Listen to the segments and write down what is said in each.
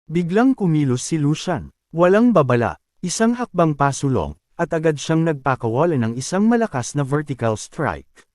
Biglang kumilos si Lucian. Walang babala, isang hakbang pasulong, at agad siyang nagpakawala ng isang malakas na vertical strike.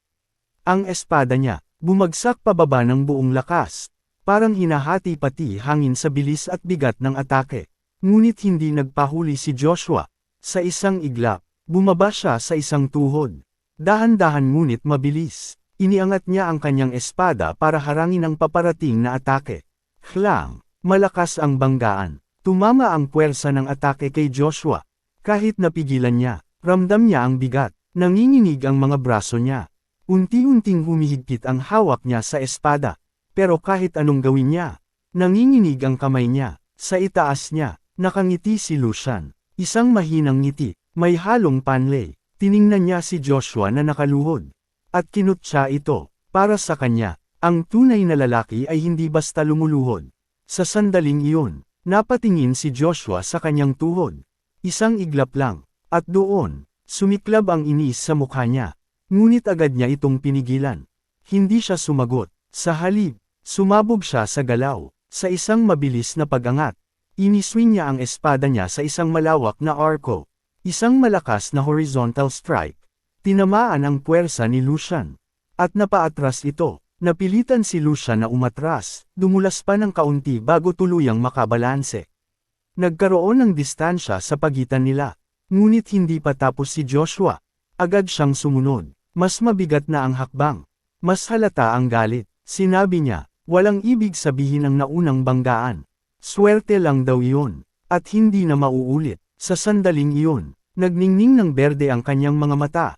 Ang espada niya, bumagsak pababa ng buong lakas. Parang hinahati pati hangin sa bilis at bigat ng atake. Ngunit hindi nagpahuli si Joshua. Sa isang iglap, bumaba siya sa isang tuhod. Dahan-dahan ngunit mabilis. Iniangat niya ang kanyang espada para harangin ang paparating na atake. Klang! Malakas ang banggaan. Tumama ang puwersa ng atake kay Joshua. Kahit napigilan niya, ramdam niya ang bigat. Nanginginig ang mga braso niya. Unti-unting humihigpit ang hawak niya sa espada. Pero kahit anong gawin niya, nanginginig ang kamay niya. Sa itaas niya, nakangiti si Lucian. Isang mahinang ngiti, may halong panlay. Tiningnan niya si Joshua na nakaluhod. At kinutya ito. Para sa kanya, ang tunay na lalaki ay hindi basta lumuluhod. Sa sandaling iyon, napatingin si Joshua sa kanyang tuhod. Isang iglap lang. At doon, sumiklab ang inis sa mukha niya. Ngunit agad niya itong pinigilan. Hindi siya sumagot. Sa halip, sumabog siya sa galaw. Sa isang mabilis na pag-angat, iniswing niya ang espada niya sa isang malawak na arco. Isang malakas na horizontal strike. Tinamaan ang puwersa ni Lucian. At napaatras ito. Napilitan si Lucian na umatras, dumulas pa ng kaunti bago tuluyang makabalanse. Nagkaroon ng distansya sa pagitan nila. Ngunit hindi pa tapos si Joshua. Agad siyang sumunod. Mas mabigat na ang hakbang. Mas halata ang galit. Sinabi niya, walang ibig sabihin ang naunang banggaan. Swerte lang daw iyon. At hindi na mauulit. Sa sandaling iyon, nagningning ng berde ang kanyang mga mata.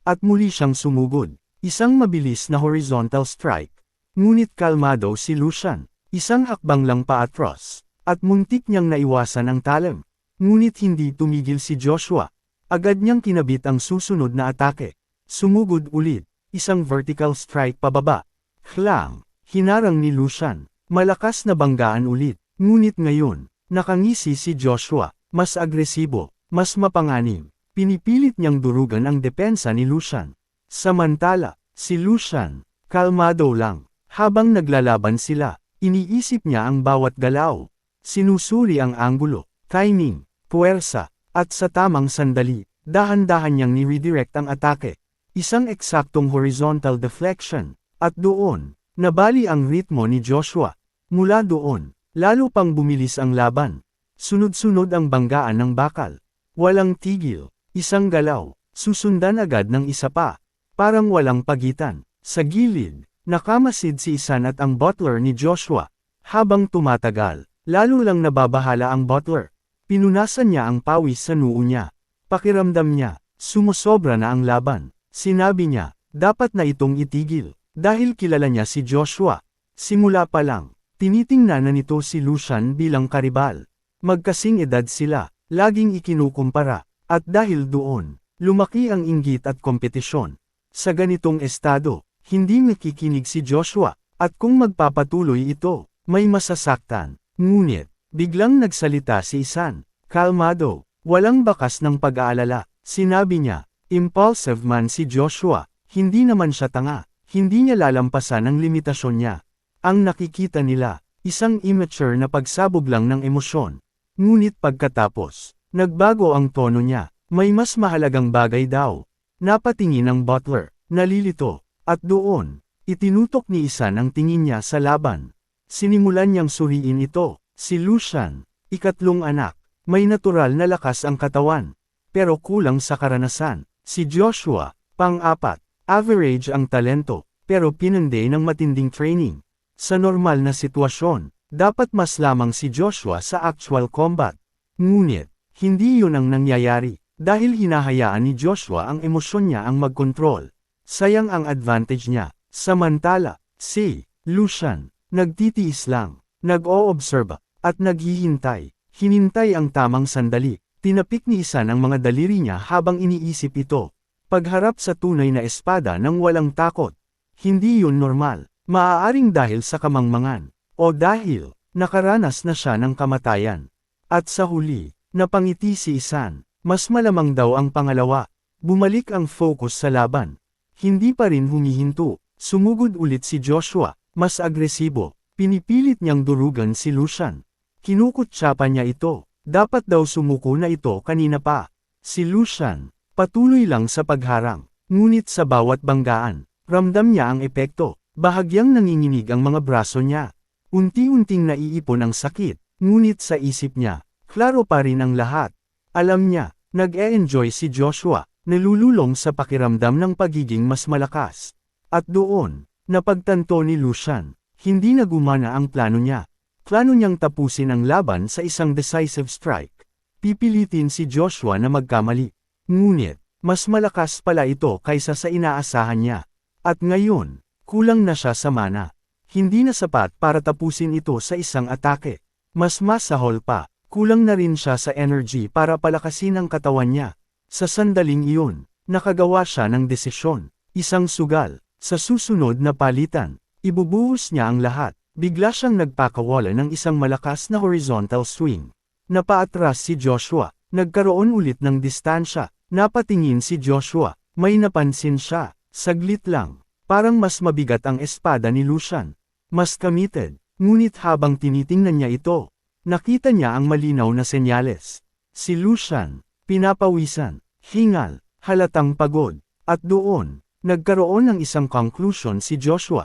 At muli siyang sumugod. Isang mabilis na horizontal strike. Ngunit kalmado si Lucian. Isang hakbang lang paatros. At muntik niyang naiwasan ang talim. Ngunit hindi tumigil si Joshua. Agad niyang kinabit ang susunod na atake. Sumugod ulit. Isang vertical strike pababa. Klang! Hinarang ni Lucian. Malakas na banggaan ulit. Ngunit ngayon, nakangisi si Joshua. Mas agresibo. Mas mapanganib. Pinipilit niyang durugan ang depensa ni Lucian. Samantala, si Lucian, kalmado lang. Habang naglalaban sila, iniisip niya ang bawat galaw. Sinusuri ang anggulo, timing, puwersa, at sa tamang sandali, dahan-dahan niyang ni-redirect ang atake. Isang eksaktong horizontal deflection. At doon, nabali ang ritmo ni Joshua. Mula doon, lalo pang bumilis ang laban. Sunod-sunod ang banggaan ng bakal. Walang tigil. Isang galaw, susundan agad ng isa pa. Parang walang pagitan. Sa gilid, nakamasid si Isan at ang butler ni Joshua. Habang tumatagal, lalo lang nababahala ang butler. Pinunasan niya ang pawis sa noo niya. Pakiramdam niya, sumusobra na ang laban. Sinabi niya, dapat na itong itigil. Dahil kilala niya si Joshua. Simula pa lang, tinitingnan na nito si Lucian bilang karibal. Magkasing edad sila, laging ikinukumpara. At dahil doon, lumaki ang inggit at kompetisyon. Sa ganitong estado, hindi nakikinig si Joshua, at kung magpapatuloy ito, may masasaktan. Ngunit, biglang nagsalita si Isan, kalmado, walang bakas ng pag-aalala. Sinabi niya, impulsive man si Joshua, hindi naman siya tanga, hindi niya lalampasan ang limitasyon niya. Ang nakikita nila, isang immature na pagsabog lang ng emosyon. Ngunit pagkatapos, nagbago ang tono niya, may mas mahalagang bagay daw. Napatingin ang butler, nalilito, at doon, itinutok ni Isan ang tingin niya sa laban. Sinimulan niyang suriin ito, si Lucian, ikatlong anak, may natural na lakas ang katawan. Pero kulang sa karanasan, si Joshua, pang-apat, average ang talento, pero pinande ng matinding training. Sa normal na sitwasyon, dapat mas lamang si Joshua sa actual combat. Ngunit, hindi yun ang nangyayari, dahil hinahayaan ni Joshua ang emosyon niya ang magkontrol. Sayang ang advantage niya. Samantala, si Lucian, nagtitiis lang, nag-o-obserba, at naghihintay. Hinintay ang tamang sandali. Tinapik ni Isan ang mga daliri niya habang iniisip ito. Pagharap sa tunay na espada ng walang takot. Hindi yun normal. Maaaring dahil sa kamangmangan. O dahil, nakaranas na siya ng kamatayan. At sa huli, napangiti si Isan. Mas malamang daw ang pangalawa. Bumalik ang focus sa laban. Hindi pa rin humihinto. Sumugod ulit si Joshua, mas agresibo. Pinipilit niyang durugan si Lucian. Kinukutsapan niya ito. Dapat daw sumuko na ito kanina pa. Si Lucian, patuloy lang sa pagharang. Ngunit sa bawat banggaan, ramdam niya ang epekto. Bahagyang nanginginig ang mga braso niya. Unti-unting naiipon ang sakit, ngunit sa isip niya, klaro pa rin ang lahat. Alam niya, nag-e-enjoy si Joshua, nalululong sa pakiramdam ng pagiging mas malakas. At doon, napagtanto ni Lucian, hindi na gumana ang plano niya. Plano niyang tapusin ang laban sa isang decisive strike. Pipilitin si Joshua na magkamali. Ngunit, mas malakas pala ito kaysa sa inaasahan niya. At ngayon, kulang na siya sa mana. Hindi na sapat para tapusin ito sa isang atake. Mas masahol pa, kulang na rin siya sa energy para palakasin ang katawan niya. Sa sandaling iyon, nakagawa siya ng desisyon. Isang sugal. Sa susunod na palitan, ibubuhos niya ang lahat. Bigla siyang nagpakawala ng isang malakas na horizontal swing. Napaatras si Joshua, nagkaroon ulit ng distansya, napatingin si Joshua, may napansin siya, saglit lang, parang mas mabigat ang espada ni Lucian. Mas committed, ngunit habang tinitingnan niya ito, nakita niya ang malinaw na senyales. Si Lucian, pinapawisan, hingal, halatang pagod, at doon, nagkaroon ng isang conclusion si Joshua.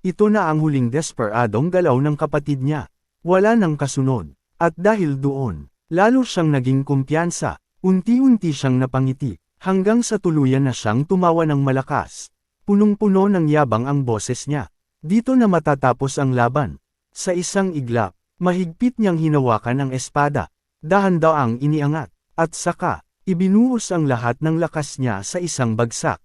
Ito na ang huling desperadong galaw ng kapatid niya. Wala nang kasunod. At dahil doon, lalo siyang naging kumpiyansa. Unti-unti siyang napangiti, hanggang sa tuluyan na siyang tumawa ng malakas. Punong-puno ng yabang ang boses niya. Dito na matatapos ang laban. Sa isang iglap, mahigpit niyang hinawakan ang espada. Dahan-daang iniangat. At saka, ibinuhos ang lahat ng lakas niya sa isang bagsak.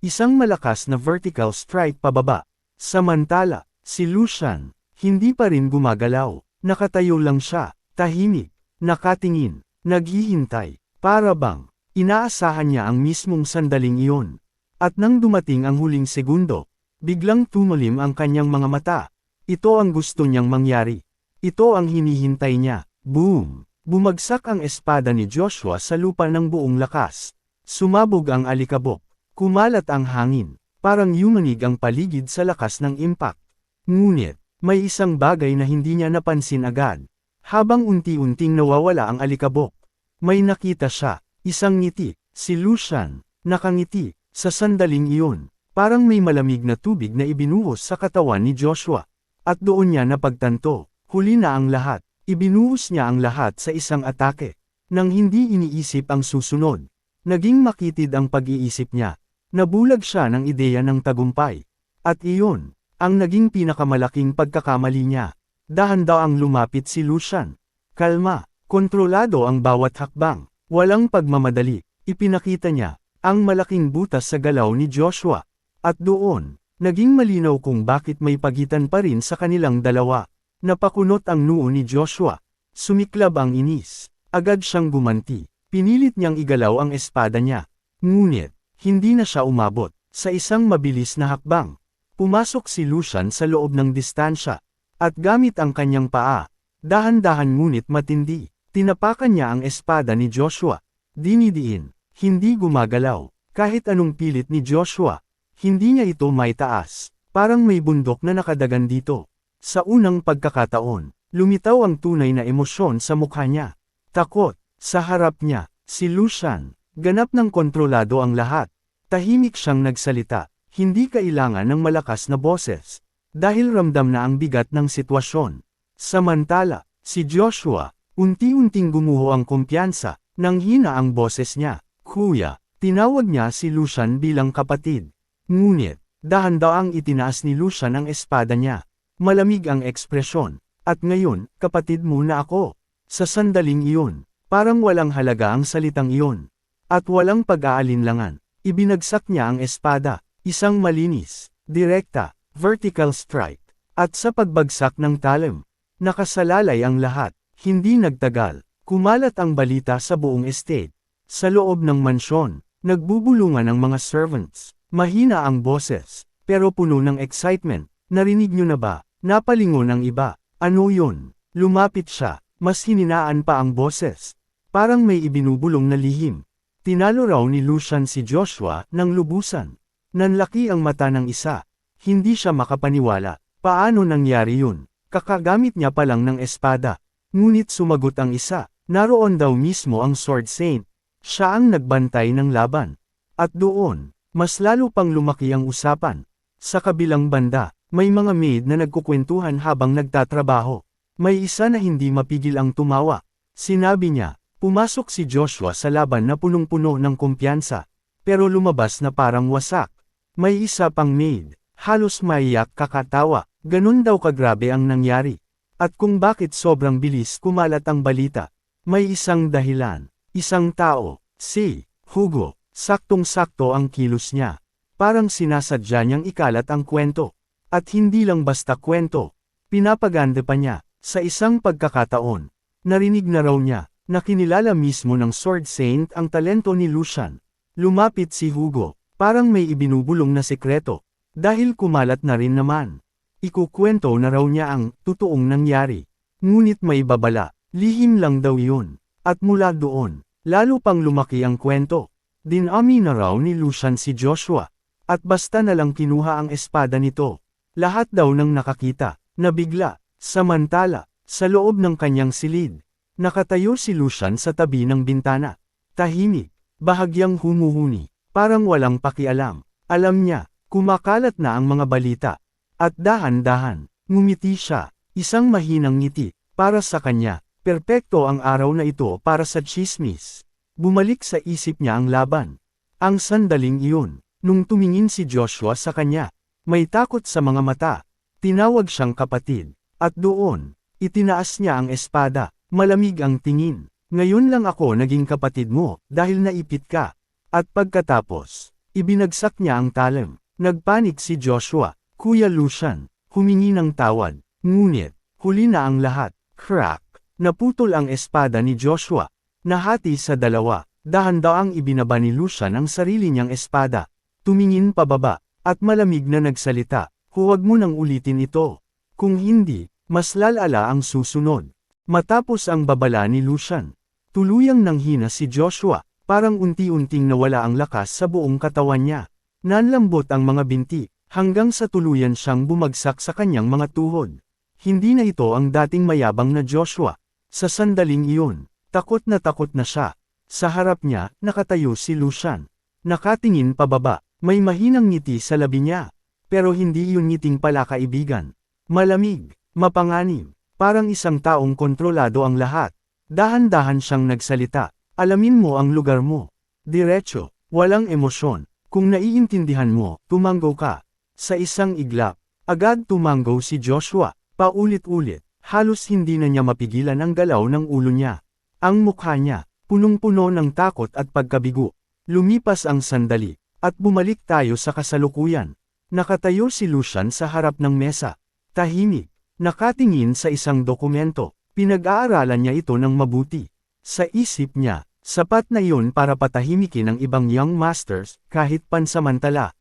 Isang malakas na vertical strike pababa. Samantala, si Lucian, hindi pa rin gumagalaw. Nakatayo lang siya, tahimik, nakatingin, naghihintay, para bang, inaasahan niya ang mismong sandaling iyon. At nang dumating ang huling segundo, biglang tumalim ang kanyang mga mata. Ito ang gusto niyang mangyari. Ito ang hinihintay niya. Boom! Bumagsak ang espada ni Joshua sa lupa ng buong lakas. Sumabog ang alikabok. Kumalat ang hangin. Parang yumanig ang paligid sa lakas ng impact. Ngunit, may isang bagay na hindi niya napansin agad. Habang unti-unting nawawala ang alikabok, may nakita siya, isang ngiti, si Lucian, nakangiti, sa sandaling iyon, parang may malamig na tubig na ibinuhos sa katawan ni Joshua. At doon niya napagtanto, huli na ang lahat, ibinuhos niya ang lahat sa isang atake. Nang hindi iniisip ang susunod, naging makitid ang pag-iisip niya. Nabulag siya ng ideya ng tagumpay. At iyon, ang naging pinakamalaking pagkakamali niya. Dahan-daang lumapit si Lucian. Kalma, kontrolado ang bawat hakbang. Walang pagmamadali. Ipinakita niya, ang malaking butas sa galaw ni Joshua. At doon, naging malinaw kung bakit may pagitan pa rin sa kanilang dalawa. Napakunot ang noo ni Joshua. Sumiklab ang inis. Agad siyang gumanti. Pinilit niyang igalaw ang espada niya. Ngunit, hindi na siya umabot. Sa isang mabilis na hakbang, pumasok si Lucian sa loob ng distansya. At gamit ang kanyang paa, dahan-dahan ngunit matindi, tinapakan niya ang espada ni Joshua. Dinidiin, hindi gumagalaw. Kahit anong pilit ni Joshua, hindi niya ito may taas. Parang may bundok na nakadagan dito. Sa unang pagkakataon, lumitaw ang tunay na emosyon sa mukha niya. Takot, sa harap niya, si Lucian. Ganap ng kontrolado ang lahat. Tahimik siyang nagsalita, hindi kailangan ng malakas na boses. Dahil ramdam na ang bigat ng sitwasyon. Samantala, si Joshua, unti-unting gumuho ang kumpiyansa, nang hina ang boses niya. Kuya, tinawag niya si Lucian bilang kapatid. Ngunit, dahan-daang itinaas ni Lucian ang espada niya. Malamig ang ekspresyon. At ngayon, kapatid mo na ako. Sa sandaling iyon, parang walang halaga ang salitang iyon. At walang pag-aalinlangan, ibinagsak niya ang espada, isang malinis, direkta, vertical strike. At sa pagbagsak ng talim, nakasalalay ang lahat. Hindi nagtagal, kumalat ang balita sa buong estate. Sa loob ng mansyon, nagbubulungan ang mga servants. Mahina ang boses, pero puno ng excitement. Narinig niyo na ba? Napalingon ang iba. Ano yun? Lumapit siya, mas hininaan pa ang boses. Parang may ibinubulong na lihim. Tinalo raw ni Lucian si Joshua ng lubusan. Nanlaki ang mata ng isa. Hindi siya makapaniwala. Paano nangyari yun? Kakagamit niya pa lang ng espada. Ngunit sumagot ang isa, naroon daw mismo ang Sword Saint. Siya ang nagbantay ng laban. At doon, mas lalo pang lumaki ang usapan. Sa kabilang banda, may mga maid na nagkukwentuhan habang nagtatrabaho. May isa na hindi mapigil ang tumawa. Sinabi niya, pumasok si Joshua sa laban na punong-puno ng kumpiyansa. Pero lumabas na parang wasak. May isa pang maid, halos maiyak kakatawa, ganun daw kagrabe ang nangyari. At kung bakit sobrang bilis kumalat ang balita, may isang dahilan, isang tao, si Hugo, saktong-sakto ang kilos niya. Parang sinasadya niyang ikalat ang kwento. At hindi lang basta kwento, pinapaganda pa niya. Sa isang pagkakataon, narinig na raw niya, na kinilala mismo ng Sword Saint ang talento ni Lucian. Lumapit si Hugo, parang may ibinubulong na sekreto, dahil kumalat na rin naman. Ikukwento na raw niya ang totoong nangyari. Ngunit may babala, lihim lang daw yun. At mula doon, lalo pang lumaki ang kwento. Dinami na raw ni Lucian si Joshua. At basta na lang kinuha ang espada nito. Lahat daw nang nakakita, nabigla. Samantala, sa loob ng kanyang silid, nakatayo si Lucian sa tabi ng bintana. Tahimik, bahagyang humuhuni, parang walang pakialam. Alam niya, kumakalat na ang mga balita. At dahan-dahan, ngumiti siya, isang mahinang ngiti, para sa kanya, perpekto ang araw na ito para sa tsismis. Bumalik sa isip niya ang laban. Ang sandaling iyon, nung tumingin si Joshua sa kanya, may takot sa mga mata. Tinawag siyang kapatid. At doon, itinaas niya ang espada, malamig ang tingin. Ngayon lang ako naging kapatid mo, dahil naipit ka. At pagkatapos, ibinagsak niya ang talim. Nagpanik si Joshua, Kuya Lucian, humingi ng tawad. Ngunit, huli na ang lahat. Crack! Naputol ang espada ni Joshua. Nahati sa dalawa, dahan-daang ibinaba ni Lucian ang sarili niyang espada. Tumingin pababa, at malamig na nagsalita, huwag mo nang ulitin ito. Kung hindi, mas lalala ang susunod. Matapos ang babala ni Lucian, tuluyang nanghina si Joshua, parang unti-unting nawala ang lakas sa buong katawan niya. Nanlambot ang mga binti, hanggang sa tuluyan siyang bumagsak sa kanyang mga tuhod. Hindi na ito ang dating mayabang na Joshua. Sa sandaling iyon, takot na siya. Sa harap niya, nakatayo si Lucian. Nakatingin pababa, may mahinang ngiti sa labi niya. Pero hindi yun ngiting pala kaibigan. Malamig, mapanganib, parang isang taong kontrolado ang lahat. Dahan-dahan siyang nagsalita, alamin mo ang lugar mo. Diretso, walang emosyon. Kung naiintindihan mo, tumanggo ka. Sa isang iglap, agad tumanggo si Joshua, paulit-ulit, halos hindi na niya mapigilan ang galaw ng ulo niya. Ang mukha niya, punong-puno ng takot at pagkabigo. Lumipas ang sandali, at bumalik tayo sa kasalukuyan. Nakatayo si Lucian sa harap ng mesa. Tahimik, nakatingin sa isang dokumento. Pinag-aaralan niya ito ng mabuti. Sa isip niya, sapat na iyon para patahimikin ang ibang young masters, kahit pansamantala.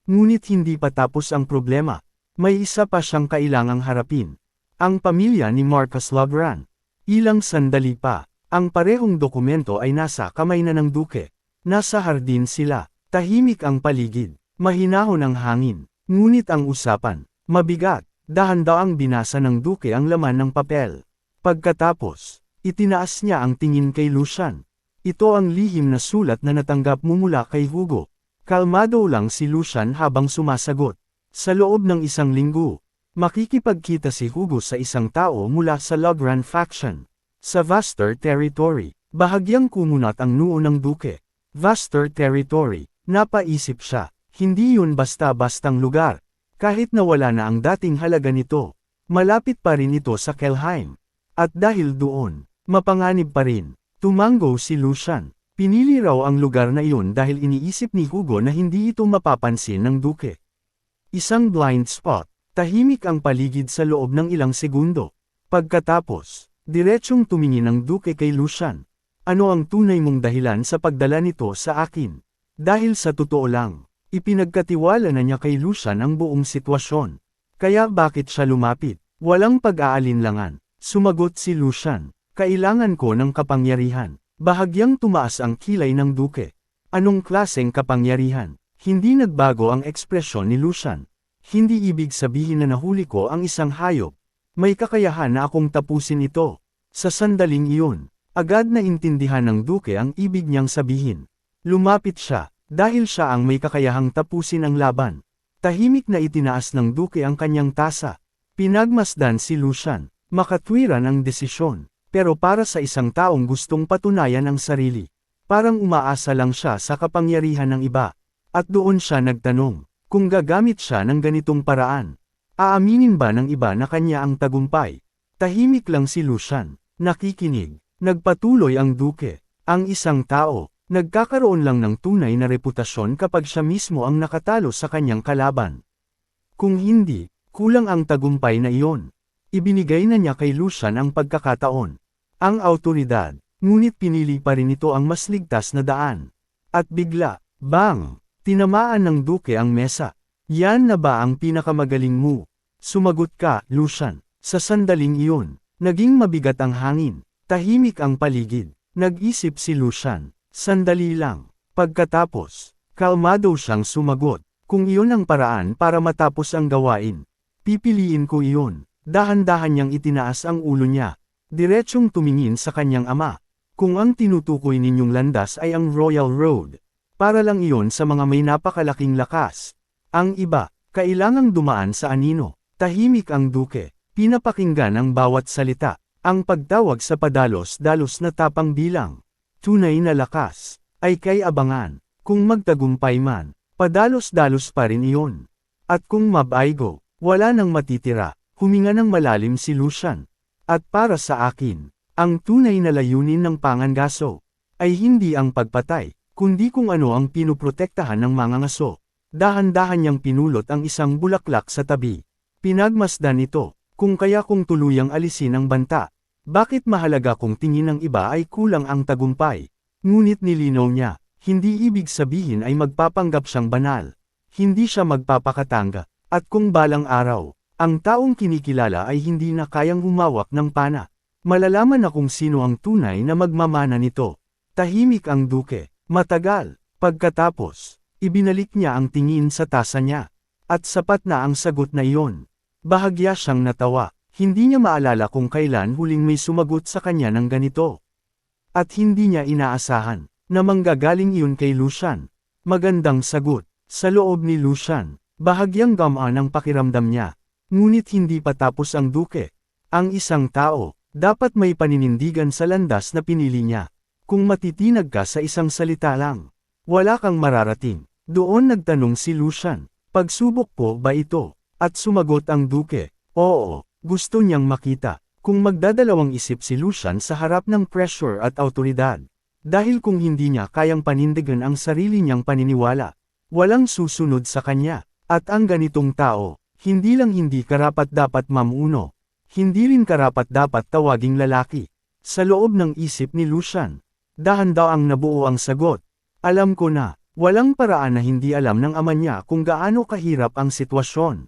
Ngunit hindi pa tapos ang problema. May isa pa siyang kailangang harapin. Ang pamilya ni Marcus Logran. Ilang sandali pa, ang parehong dokumento ay nasa kamay na ng duke. Nasa hardin sila, tahimik ang paligid, mahinahon ang hangin. Ngunit ang usapan, mabigat. Dahan-daang binasa ng duke ang laman ng papel. Pagkatapos, itinaas niya ang tingin kay Lucian. Ito ang lihim na sulat na natanggap mo mula kay Hugo. Kalmado lang si Lucian habang sumasagot. Sa loob ng isang linggo, makikipagkita si Hugo sa isang tao mula sa Logran faction. Sa Vaster Territory, bahagyang kumunat ang noo ng duke. Vaster Territory, napaisip siya, hindi yun basta-bastang lugar. Kahit nawala na ang dating halaga nito, malapit pa rin ito sa Kelheim. At dahil doon, mapanganib pa rin. Tumanggo si Lucian. Pinili raw ang lugar na iyon dahil iniisip ni Hugo na hindi ito mapapansin ng duke. Isang blind spot, tahimik ang paligid sa loob ng ilang segundo. Pagkatapos, diretsong tumingin ang duke kay Lucian. Ano ang tunay mong dahilan sa pagdala nito sa akin? Dahil sa totoo lang, ipinagkatiwala na niya kay Lucian ang buong sitwasyon. Kaya bakit siya lumapit? Walang pag-aalinlangan. Sumagot si Lucian, kailangan ko ng kapangyarihan. Bahagyang tumaas ang kilay ng duke. Anong klaseng kapangyarihan? Hindi nagbago ang ekspresyon ni Lucian. Hindi ibig sabihin na nahuli ko ang isang hayop. May kakayahan na akong tapusin ito. Sa sandaling iyon, agad na intindihan ng duke ang ibig niyang sabihin. Lumapit siya, dahil siya ang may kakayahang tapusin ang laban. Tahimik na itinaas ng duke ang kanyang tasa. Pinagmasdan si Lucian, makatwiran ang desisyon. Pero para sa isang taong gustong patunayan ang sarili, parang umaasa lang siya sa kapangyarihan ng iba. At doon siya nagtanong, kung gagamit siya ng ganitong paraan, aaminin ba ng iba na kanya ang tagumpay? Tahimik lang si Lucian, nakikinig. Nagpatuloy ang duke. Ang isang tao, nagkakaroon lang ng tunay na reputasyon kapag siya mismo ang nakatalo sa kanyang kalaban. Kung hindi, kulang ang tagumpay na iyon. Ibinigay na niya kay Lucian ang pagkakataon. Ang awtoridad, ngunit pinili pa rin ito ang mas ligtas na daan. At bigla, bang! Tinamaan ng duke ang mesa. Yan na ba ang pinakamagaling mo? Sumagot ka, Lucian. Sa sandaling iyon, naging mabigat ang hangin. Tahimik ang paligid. Nag-isip si Lucian. Sandali lang. Pagkatapos, kalmado siyang sumagot. Kung iyon ang paraan para matapos ang gawain, pipiliin ko iyon. Dahan-dahan niyang itinaas ang ulo niya. Diretsyong tumingin sa kanyang ama. Kung ang tinutukoy ninyong landas ay ang Royal Road, para lang iyon sa mga may napakalaking lakas. Ang iba, kailangang dumaan sa anino. Tahimik ang duke. Pinapakinggan ang bawat salita. Ang pagtawag sa padalos-dalos na tapang bilang tunay na lakas ay kay abangan. Kung magtagumpay man, padalos-dalos pa rin iyon. At kung mabaigo, wala nang matitira. Huminga ng malalim si Lucian. At para sa akin, ang tunay na layunin ng pangangaso ay hindi ang pagpatay, kundi kung ano ang pinuprotektahan ng mga ngaso. Dahan-dahan niyang pinulot ang isang bulaklak sa tabi. Pinagmasdan ito. Kung kaya kong tuluyang alisin ang banta, bakit mahalaga kung tingin ng iba ay kulang ang tagumpay? Ngunit nilinaw niya, hindi ibig sabihin ay magpapanggap siyang banal. Hindi siya magpapakatanga. At kung balang araw, ang taong kinikilala ay hindi na kayang humawak ng pana, malalaman na kung sino ang tunay na magmamana nito. Tahimik ang duke. Matagal. Pagkatapos, ibinalik niya ang tingin sa tasa niya. At sapat na ang sagot na iyon. Bahagya siyang natawa, hindi niya maalala kung kailan huling may sumagot sa kanya ng ganito. At hindi niya inaasahan, na manggagaling iyon kay Lucian. Magandang sagot, sa loob ni Lucian, bahagyang gamaan ang pakiramdam niya. Ngunit hindi pa tapos ang duke. Ang isang tao, dapat may paninindigan sa landas na pinili niya. Kung matitinag ka sa isang salita lang, wala kang mararating. Doon nagtanong si Lucian, pagsubok po ba ito? At sumagot ang duke, oo, gusto niyang makita, kung magdadalawang isip si Lucian sa harap ng pressure at autoridad. Dahil kung hindi niya kayang panindigan ang sarili niyang paniniwala, walang susunod sa kanya. At ang ganitong tao, hindi lang hindi karapat-dapat mamuno, hindi rin karapat-dapat tawaging lalaki. Sa loob ng isip ni Lucian, dahan-daang nabuo ang sagot. Alam ko na, walang paraan na hindi alam ng ama niya kung gaano kahirap ang sitwasyon.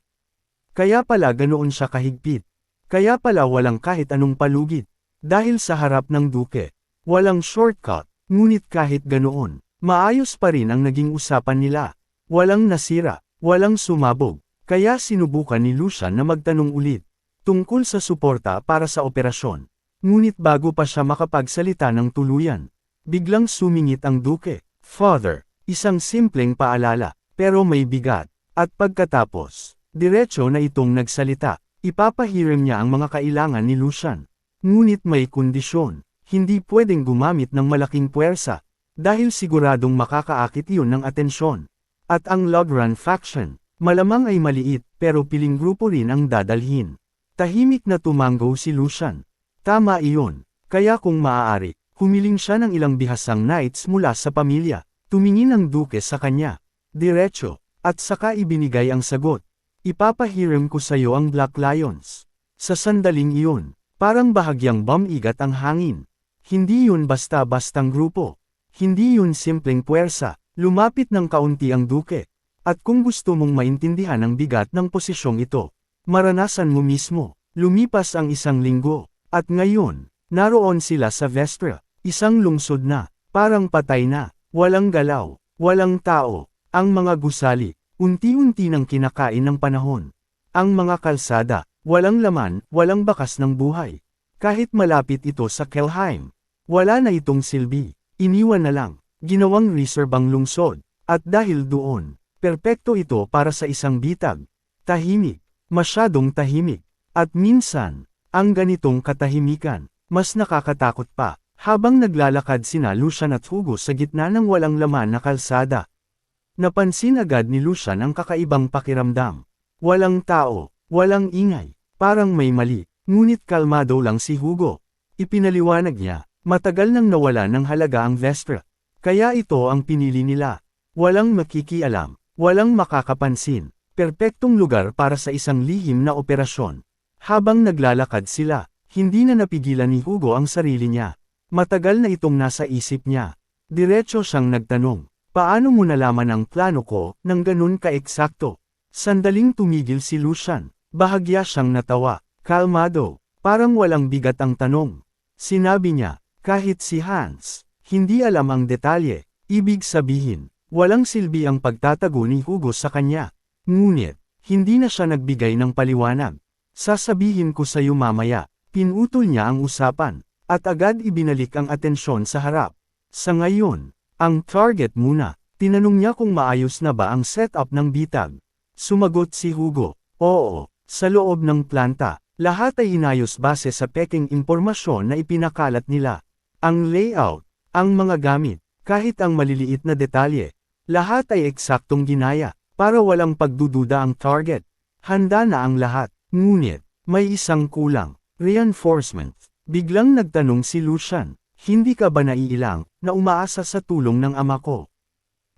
Kaya pala ganoon siya kahigpit. Kaya pala walang kahit anong palugit. Dahil sa harap ng duke, walang shortcut, ngunit kahit ganoon, maayos pa rin ang naging usapan nila. Walang nasira, walang sumabog. Kaya sinubukan ni Lucian na magtanong ulit, tungkol sa suporta para sa operasyon. Ngunit bago pa siya makapagsalita ng tuluyan, biglang sumingit ang duke. Father, isang simpleng paalala, pero may bigat. At pagkatapos, diretso na itong nagsalita, ipapahiram niya ang mga kailangan ni Lucian. Ngunit may kondisyon, hindi pwedeng gumamit ng malaking puwersa, dahil siguradong makakaakit iyon ng atensyon. At ang Logran faction, malamang ay maliit, pero piling grupo rin ang dadalhin. Tahimik na tumanggo si Lucian. Tama iyon, kaya kung maaari, humiling siya ng ilang bihasang knights mula sa pamilya. Tumingin ang duke sa kanya, diretso, at saka ibinigay ang sagot. Ipapahiram ko sa iyo ang Black Lions. Sa sandaling iyon, parang bahagyang bumigat ang hangin. Hindi yun basta-bastang grupo. Hindi yun simpleng puwersa. Lumapit ng kaunti ang duke. At kung gusto mong maintindihan ang bigat ng posisyong ito, maranasan mo mismo. Lumipas ang isang linggo. At ngayon, naroon sila sa Vestra. Isang lungsod na, parang patay na. Walang galaw, walang tao. Ang mga gusali, unti-unti nang kinakain ng panahon. Ang mga kalsada, Walang laman, walang bakas ng buhay. Kahit malapit ito sa Kelheim, wala na itong silbi. Iniwan na lang, ginawang reserve ang lungsod. At dahil doon, perpekto ito para sa isang bitag. Tahimik, masyadong tahimik. At minsan, ang ganitong katahimikan, mas nakakatakot pa. Habang naglalakad sina Lucian at Hugo sa gitna ng walang laman na kalsada. Napansin agad ni Lucian ang kakaibang pakiramdam. Walang tao, walang ingay, parang may mali, ngunit kalmado lang si Hugo. Ipinaliwanag niya, matagal nang nawala ng halaga ang Vestra. Kaya ito ang pinili nila. Walang makikialam, walang makakapansin, perpektong lugar para sa isang lihim na operasyon. Habang naglalakad sila, hindi na napigilan ni Hugo ang sarili niya. Matagal na itong nasa isip niya. Diretso siyang nagtanong, paano mo nalaman ang plano ko nang ganun ka-eksakto? Sandaling tumigil si Lucian, bahagya siyang natawa, kalmado, parang walang bigat ang tanong. Sinabi niya, kahit si Hans, hindi alam ang detalye, ibig sabihin, walang silbi ang pagtatago ni Hugo sa kanya. Ngunit, hindi na siya nagbigay ng paliwanag. Sasabihin ko sa iyo mamaya, pinutol niya ang usapan. At agad ibinalik ang atensyon sa harap. Sa ngayon, ang target muna, tinanong niya kung maayos na ba ang setup ng bitag. Sumagot si Hugo, oo, sa loob ng planta, lahat ay inayos base sa peking impormasyon na ipinakalat nila. Ang layout, ang mga gamit, kahit ang maliliit na detalye, lahat ay eksaktong ginaya, para walang pagdududa ang target. Handa na ang lahat, ngunit, may isang kulang, reinforcement. Biglang nagtanong si Lucian, hindi ka ba naiilang, na umaasa sa tulong ng ama ko?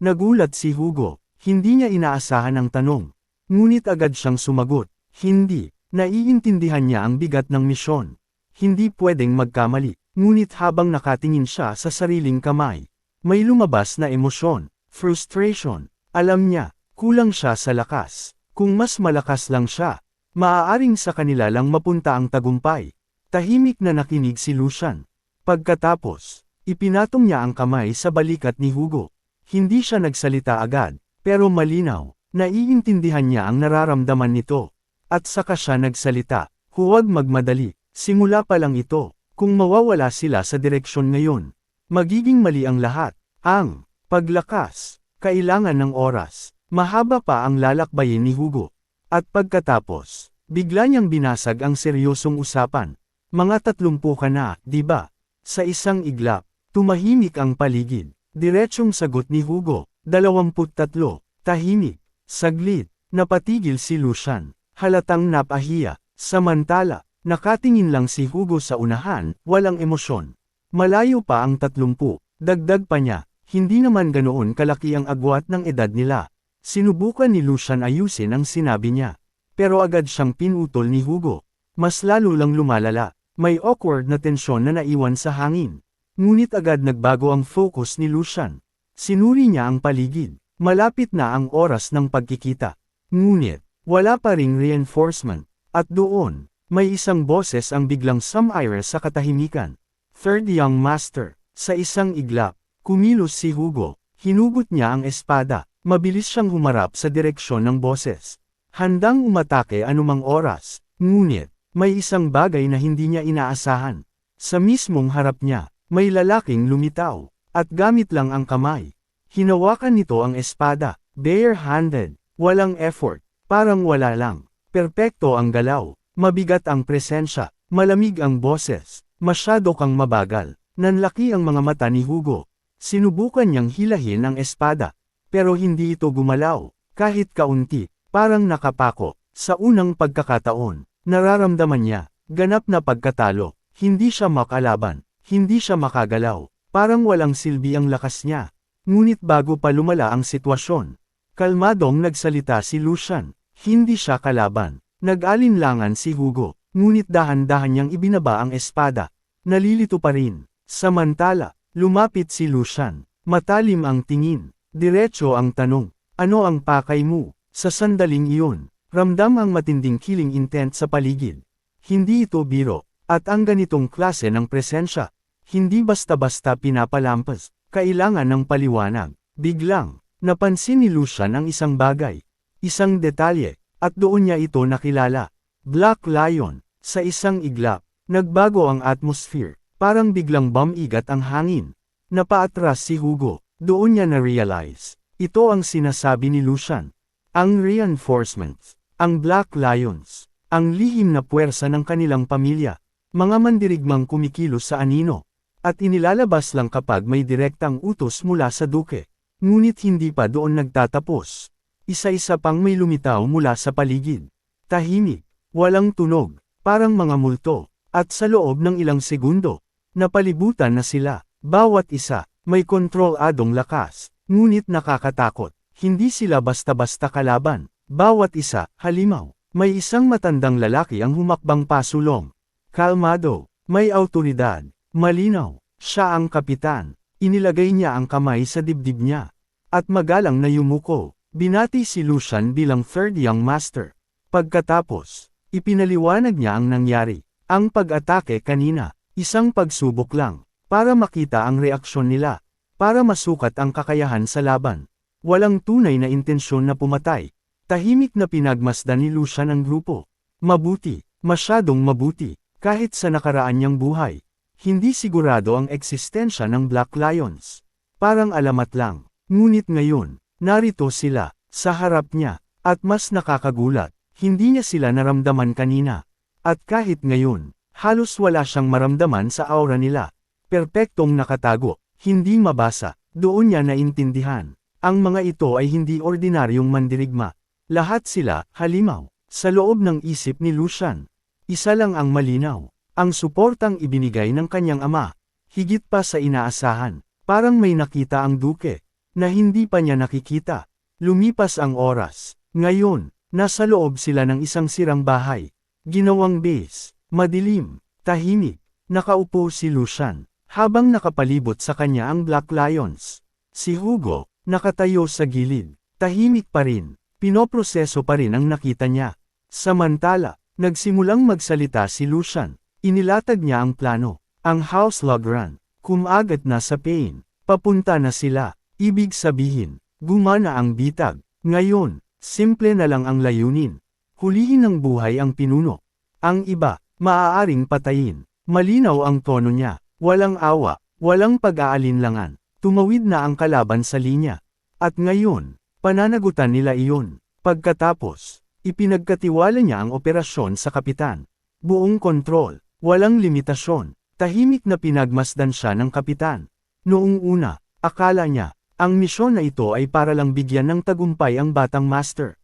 Nagulat si Hugo, hindi niya inaasahan ang tanong. Ngunit agad siyang sumagot, hindi, naiintindihan niya ang bigat ng misyon. Hindi pwedeng magkamali, ngunit habang nakatingin siya sa sariling kamay, may lumabas na emosyon, frustration. Alam niya, kulang siya sa lakas. Kung mas malakas lang siya, maaaring sa kanila lang mapunta ang tagumpay. Tahimik na nakinig si Lucian. Pagkatapos, ipinatong niya ang kamay sa balikat ni Hugo. Hindi siya nagsalita agad, pero malinaw, naiintindihan niya ang nararamdaman nito. At saka siya nagsalita, huwag magmadali, simula pa lang ito, kung mawawala sila sa direksyon ngayon. Magiging mali ang lahat, ang paglakas, kailangan ng oras, mahaba pa ang lalakbayin ni Hugo. At pagkatapos, bigla niyang binasag ang seryosong usapan. Mga 30 ka na, di ba? Sa isang iglap, tumahimik ang paligid. Diretsyong sagot ni Hugo, 23, tahimik. Saglit, napatigil si Lucian, halatang napahiya. Samantala, nakatingin lang si Hugo sa unahan, walang emosyon. Malayo pa ang 30, dagdag pa niya, hindi naman ganoon kalaki ang agwat ng edad nila. Sinubukan ni Lucian ayusin ang sinabi niya. Pero agad siyang pinutol ni Hugo. Mas lalo lang lumalala. May awkward na tensyon na naiwan sa hangin. Ngunit agad nagbago ang focus ni Lucian. Sinuri niya ang paligid. Malapit na ang oras ng pagkikita. Ngunit, wala pa ring reinforcement. At doon, may isang boses ang biglang sumaire sa katahimikan. Third Young Master. Sa isang iglap, kumilos si Hugo. Hinugot niya ang espada. Mabilis siyang humarap sa direksyon ng boses. Handang umatake anumang oras. Ngunit, may isang bagay na hindi niya inaasahan. Sa mismong harap niya, may lalaking lumitaw, at gamit lang ang kamay. Hinawakan nito ang espada, bare-handed, walang effort, parang wala lang. Perpekto ang galaw, mabigat ang presensya, malamig ang boses, masyado kang mabagal. Nanlaki ang mga mata ni Hugo. Sinubukan niyang hilahin ang espada, pero hindi ito gumalaw, kahit kaunti, parang nakapako. Sa unang pagkakataon, nararamdaman niya, ganap na pagkatalo, hindi siya makalaban, hindi siya makagalaw, parang walang silbi ang lakas niya. Ngunit bago pa lumala ang sitwasyon, kalmadong nagsalita si Lucian, hindi siya kalaban, nag-alinlangan si Hugo, ngunit dahan-dahan niyang ibinaba ang espada, nalilito pa rin. Samantala, lumapit si Lucian, matalim ang tingin, diretso ang tanong, ano ang pakay mo? Sa sandaling iyon, ramdam ang matinding killing intent sa paligid. Hindi ito biro, at ang ganitong klase ng presensya, hindi basta-basta pinapalampas, kailangan ng paliwanag. Biglang, napansin ni Lucian ang isang bagay, isang detalye, at doon niya ito nakilala. Black Lion, sa isang iglap, nagbago ang atmosphere, parang biglang bumigat ang hangin. Napaatras si Hugo, doon niya na-realize. Ito ang sinasabi ni Lucian. Ang reinforcements, ang Black Lions, ang lihim na puwersa ng kanilang pamilya, mga mandirigmang kumikilos sa anino, at inilalabas lang kapag may direktang utos mula sa duke. Ngunit hindi pa doon nagtatapos. Isa-isa pang may lumitaw mula sa paligid. Tahimik, walang tunog, parang mga multo, at sa loob ng ilang segundo, napalibutan na sila. Bawat isa, may kontroladong lakas, ngunit nakakatakot. Hindi sila basta-basta kalaban. Bawat isa, halimaw. May isang matandang lalaki ang humakbang pasulong. Kalmado, may autoridad. Malinaw, siya ang kapitan. Inilagay niya ang kamay sa dibdib niya. At magalang na yumuko, binati si Lucian bilang third young master. Pagkatapos, ipinaliwanag niya ang nangyari. Ang pag-atake kanina, isang pagsubok lang, para makita ang reaksyon nila, para masukat ang kakayahan sa laban. Walang tunay na intensyon na pumatay. Tahimik na pinagmasdan ni Lucian ang grupo. Mabuti, masyadong mabuti, kahit sa nakaraan niyang buhay. Hindi sigurado ang eksistensya ng Black Lions. Parang alamat lang. Ngunit ngayon, narito sila, sa harap niya, at mas nakakagulat, hindi niya sila naramdaman kanina. At kahit ngayon, halos wala siyang maramdaman sa aura nila. Perpektong nakatago, hindi mabasa, doon niya naintindihan. Ang mga ito ay hindi ordinaryong mandirigma. Lahat sila, halimaw, sa loob ng isip ni Lucian. Isa lang ang malinaw. Ang suportang ibinigay ng kanyang ama, higit pa sa inaasahan, parang may nakita ang duke, na hindi pa niya nakikita. Lumipas ang oras. Ngayon, nasa loob sila ng isang sirang bahay. Ginawang base, madilim, tahimik, nakaupo si Lucian, habang nakapalibot sa kanya ang Black Lions. Si Hugo, nakatayo sa gilid, tahimik pa rin, pinoproseso pa rin ang nakita niya. Samantala, nagsimulang magsalita si Lucian. Inilatag niya ang plano, ang house log run, kumagat na sa pain, papunta na sila, ibig sabihin, gumana ang bitag. Ngayon, simple na lang ang layunin. Hulihin ng buhay ang pinuno. Ang iba, maaaring patayin. Malinaw ang tono niya, walang awa, walang pag-aalinlangan. Tumawid na ang kalaban sa linya. At ngayon, pananagutan nila iyon. Pagkatapos, ipinagkatiwala niya ang operasyon sa kapitan. Buong kontrol. Walang limitasyon, tahimik na pinagmasdan siya ng kapitan. Noong una, akala niya, ang misyon na ito ay para lang bigyan ng tagumpay ang batang master.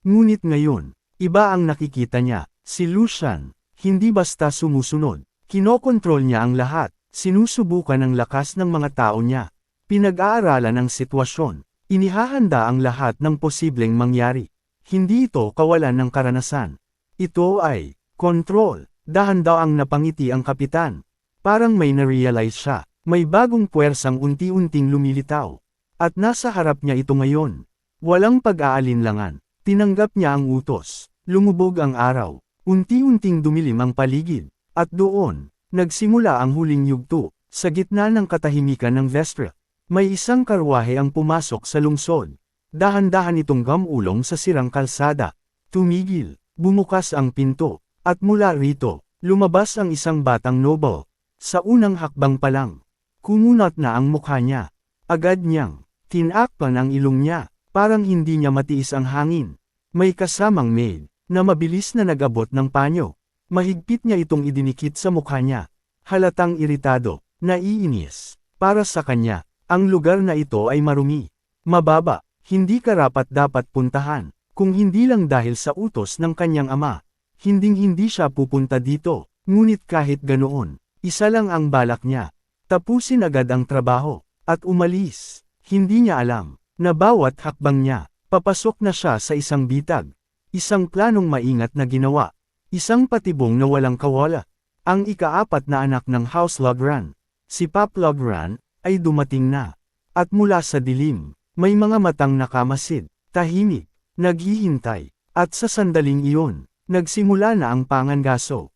Ngunit ngayon, iba ang nakikita niya, si Lucian, hindi basta sumusunod, kinokontrol niya ang lahat, sinusubukan ang lakas ng mga tao niya, pinag-aaralan ang sitwasyon, inihahanda ang lahat ng posibleng mangyari. Hindi ito kawalan ng karanasan. Ito ay, control. Dahan daw ang napangiti ang kapitan. Parang may na-realize siya, may bagong puwersang unti-unting lumilitaw. At nasa harap niya ito ngayon. Walang pag-aalinlangan, tinanggap niya ang utos, lumubog ang araw, unti-unting dumilim ang paligid. At doon, nagsimula ang huling yugto, sa gitna ng katahimikan ng Vestra. May isang karwahe ang pumasok sa lungsod. Dahan-dahan itong gamulong sa sirang kalsada. Tumigil, bumukas ang pinto. At mula rito, lumabas ang isang batang noble. Sa unang hakbang pa lang, kumunat na ang mukha niya. Agad niyang, tinakpan ang ilong niya, parang hindi niya matiis ang hangin. May kasamang maid, na mabilis na nag-abot ng panyo. Mahigpit niya itong idinikit sa mukha niya. Halatang iritado, naiinis. Para sa kanya, ang lugar na ito ay marumi. Mababa, hindi karapat-dapat puntahan, kung hindi lang dahil sa utos ng kanyang ama. Hinding-hindi siya pupunta dito, ngunit kahit ganoon, isa lang ang balak niya. Tapusin agad ang trabaho, at umalis. Hindi niya alam, na bawat hakbang niya, papasok na siya sa isang bitag. Isang planong maingat na ginawa. Isang patibong na walang kawala. Ang ika-4 na anak ng House Logran, si Pop Logran, ay dumating na. At mula sa dilim, may mga matang nakamasid, tahimik, naghihintay. At sa sandaling iyon, nagsimula na ang pangangaso.